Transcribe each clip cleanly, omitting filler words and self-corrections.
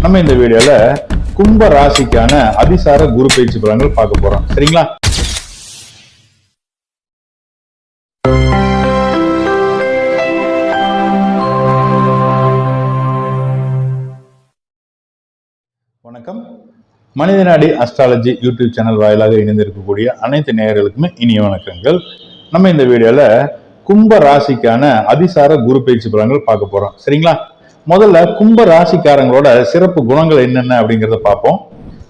நம்ம இந்த வீடியோல கும்ப ராசிக்கான அதிசார குரு பயிற்சி பலன்கள் பார்க்க போறோம். சரிங்களா? வணக்கம். மனிதநாடி அஸ்ட்ராலஜி யூடியூப் சேனல் வாயிலாக இணைந்திருக்கக்கூடிய அனைத்து நேயர்களுக்குமே இனிய வணக்கங்கள். நம்ம இந்த வீடியோல கும்ப ராசிக்கான அதிசார குரு பயிற்சி பலன்கள் பார்க்க போறோம். சரிங்களா? முதல்ல கும்ப ராசிக்காரங்களோட சிறப்பு குணங்கள் என்னென்ன அப்படிங்கிறத பார்ப்போம்.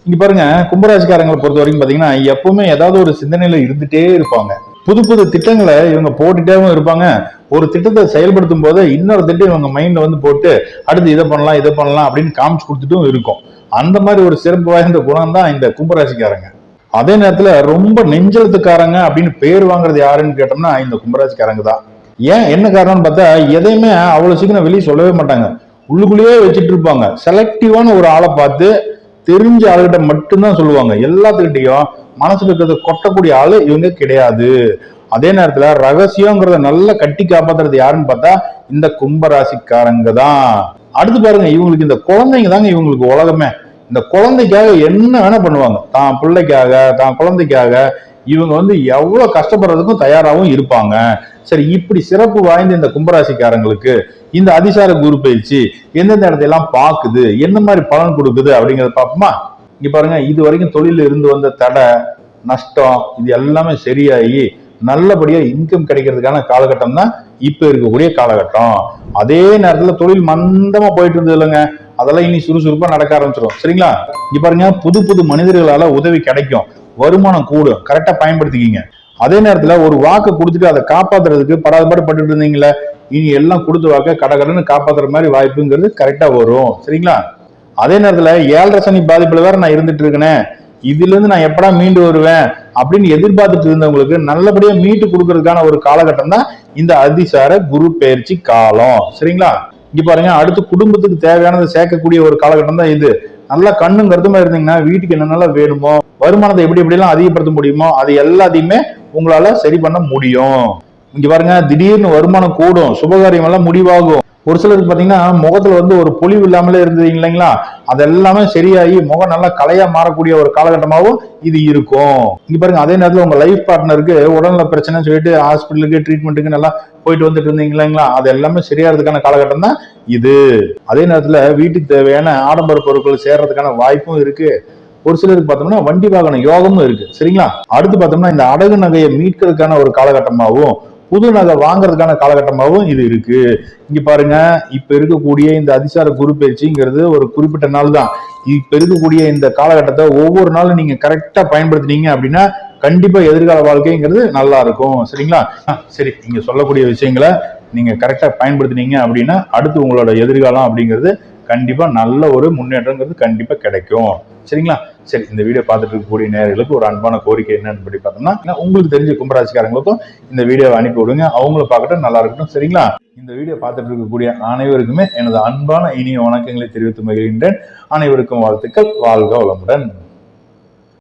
இங்க பாருங்க, கும்பராசிக்காரங்களை பொறுத்த வரைக்கும் பாத்தீங்கன்னா எப்பவுமே ஏதாவது ஒரு சிந்தனையில இருந்துட்டே இருப்பாங்க. புது புது திட்டங்களை இவங்க போட்டுட்டேவும் இருப்பாங்க. ஒரு திட்டத்தை செயல்படுத்தும் போது இன்னொரு திட்டம் இவங்க மைண்ட்ல வந்து போட்டு அடுத்து இதை பண்ணலாம் அப்படின்னு காமிச்சு கொடுத்துட்டும் இருக்கும். அந்த மாதிரி ஒரு சிறப்பு வாய்ந்த குணம் தான் இந்த கும்பராசிக்காரங்க. அதே நேரத்துல ரொம்ப நெஞ்செழுத்துக்காரங்க அப்படின்னு பேர் வாங்குறது யாருன்னு கேட்டோம்னா இந்த கும்பராசிக்காரங்க தான். ஏன் என்ன காரணம்னு பார்த்தா எதையுமே அவ்வளவு சீக்கிரம் வெளியே சொல்லவே மாட்டாங்க. உள்ளுக்குள்ளேயே வச்சுட்டு இருப்பாங்க. செலக்டிவான ஒரு ஆளை பார்த்து தெரிஞ்ச ஆளுகிட்ட மட்டும்தான் சொல்லுவாங்க. எல்லாத்துக்கிட்டையும் மனசுல இருக்கிறத கொட்டக்கூடிய ஆளு இவங்க கிடையாது. அதே நேரத்துல ரகசியங்கிறத நல்லா கட்டி காப்பாத்துறது யாருன்னு பார்த்தா இந்த கும்பராசிக்காரங்க தான். அடுத்து பாருங்க, இவங்களுக்கு இந்த குழந்தைங்க தாங்க இவங்களுக்கு உலகமே. இந்த குழந்தைக்காக என்ன வேணா பண்ணுவாங்க. தான் பிள்ளைக்காக, தான் குழந்தைக்காக இவங்க வந்து எவ்வளவு கஷ்டப்படுறதுக்கும் தயாராகவும் இருப்பாங்க. சரி, இப்படி சிறப்பு வாய்ந்த இந்த கும்பராசிக்காரங்களுக்கு இந்த அதிசார குரு பயிற்சி எந்தெந்த இடத்தையெல்லாம் பாக்குது, என்ன மாதிரி பலன் கொடுக்குது அப்படிங்கறத பார்ப்போமா? இங்க பாருங்க, இது வரைக்கும் தொழில இருந்து வந்த தடை, நஷ்டம் இது எல்லாமே சரியாகி நல்லபடியா இன்கம் கிடைக்கிறதுக்கான காலகட்டம் தான் இப்ப இருக்கக்கூடிய காலகட்டம். அதே நேரத்துல தொழில் மந்தமா போயிட்டு இருந்தது இல்லைங்க, அதெல்லாம் இனி சுறுசுறுப்பா நடக்க ஆரம்பிச்சிடும். சரிங்களா? இங்க பாருங்க, புது புது மனிதர்களால உதவி கிடைக்கும், வருமானம் கூடும். கரெக்டா பயன்படுத்திக்கிங்க. அதே நேரத்துல ஒரு வாக்கு கொடுத்துட்டு அதை காப்பாத்துறதுக்கு படாதபாடு பட்டு இருந்தீங்களே, இனி எல்லாம் கொடுத்து வாக்க கடகடன்னு காப்பாத்துற மாதிரி வாய்ப்புங்கிறது கரெக்டா வரும். சரிங்களா? அதே நேரத்துல 7.5 சனி பாதிப்புல வேற நான் இருந்துட்டு இருக்கேன், இதுல இருந்து நான் எப்படா மீண்டு வருவேன் அப்படின்னு எதிர்பார்த்துட்டு இருந்தவங்களுக்கு நல்லபடியா மீட்டு கொடுக்கறதுக்கான ஒரு காலகட்டம் தான் இந்த அதிசார குரு பயிற்சி காலம். சரிங்களா? இங்க பாருங்க, அடுத்து குடும்பத்துக்கு தேவையானதை சேர்க்கக்கூடிய ஒரு காலகட்டம் தான் இது. நல்லா கண்ணும் கருத்துமா இருந்தீங்கன்னா வீட்டுக்கு என்னென்னலாம் வேணுமோ, வருமானத்தை எப்படி எப்படிலாம் அதிகப்படுத்த முடியுமோ அது எல்லாத்தையுமே உங்களால சரி பண்ண முடியும். இங்க பாருங்க, திடீர்னு வருமானம் கூடும், சுபகாரியம் எல்லாம் முடிவாகும். ஒரு சிலருக்கு பாத்தீங்கன்னா முகத்துல வந்து ஒரு பொலிவு இல்லாமலே இருந்தது இல்லைங்களா, அதெல்லாமே சரியாகி முகம் நல்லா கலையா மாறக்கூடிய ஒரு காலகட்டமாகவும் இது இருக்கும். இங்க பாருங்க, அதே நேரத்துல உங்க லைஃப் பார்ட்னருக்கு உடல்நல பிரச்சனைன்னு சொல்லிட்டு ஹாஸ்பிட்டலுக்கு ட்ரீட்மெண்ட்டுக்கு நல்லா போயிட்டு வந்துட்டு இருந்தீங்க இல்லைங்களா, அது எல்லாமே சரியாறதுக்கான காலகட்டம் தான் இது. அதே நேரத்துல வீட்டுக்கு தேவையான ஆடம்பர பொருட்கள் சேர்றதுக்கான வாய்ப்பும் இருக்கு. ஒரு சிலருக்கு பார்த்தோம்னா வண்டி வாகன யோகமும் இருக்கு. சரிங்களா? அடுத்து பார்த்தோம்னா இந்த அடகு நகையை மீட்கிறதுக்கான ஒரு காலகட்டமாகவும் புது நகை வாங்குறதுக்கான காலகட்டமாகவும் இது இருக்கு. இங்க பாருங்க, இப்ப இருக்கக்கூடிய இந்த அதிசார குரு பயிற்சிங்கிறது ஒரு குறிப்பிட்ட நாள் தான். இப்ப இருக்கக்கூடிய இந்த காலகட்டத்தை ஒவ்வொரு நாளும் நீங்க கரெக்டா பயன்படுத்தினீங்க அப்படின்னா கண்டிப்பா எதிர்கால வாழ்க்கைங்கிறது நல்லா இருக்கும். சரிங்களா? சரி, நீங்க சொல்லக்கூடிய விஷயங்களை நீங்க கரெக்டா பயன்படுத்தினீங்க அப்படின்னா அடுத்து உங்களோட எதிர்காலம் அப்படிங்கிறது கண்டிப்பா நல்ல ஒரு முன்னேற்றங்கிறது கண்டிப்பா கிடைக்கும். சரிங்களா? சரி, இந்த வீடியோ பார்த்துட்டு இருக்கக்கூடிய நேயர்களுக்கு ஒரு அன்பான கோரிக்கை என்னன்னு படி பார்த்தோம்னா, உங்களுக்கு தெரிஞ்ச கும்பராசிக்காரங்களுக்கும் இந்த வீடியோவை அனுப்பி விடுங்க. அவங்களும் பார்க்கட்டும், நல்லா இருக்கட்டும். சரிங்களா? இந்த வீடியோ பார்த்துட்டு இருக்கக்கூடிய அனைவருக்குமே எனது அன்பான இனிய வணக்கங்களை தெரிவித்து மகிழ்கின்றேன். அனைவருக்கும் வாழ்த்துக்கள். வாழ்க வளமுடன்.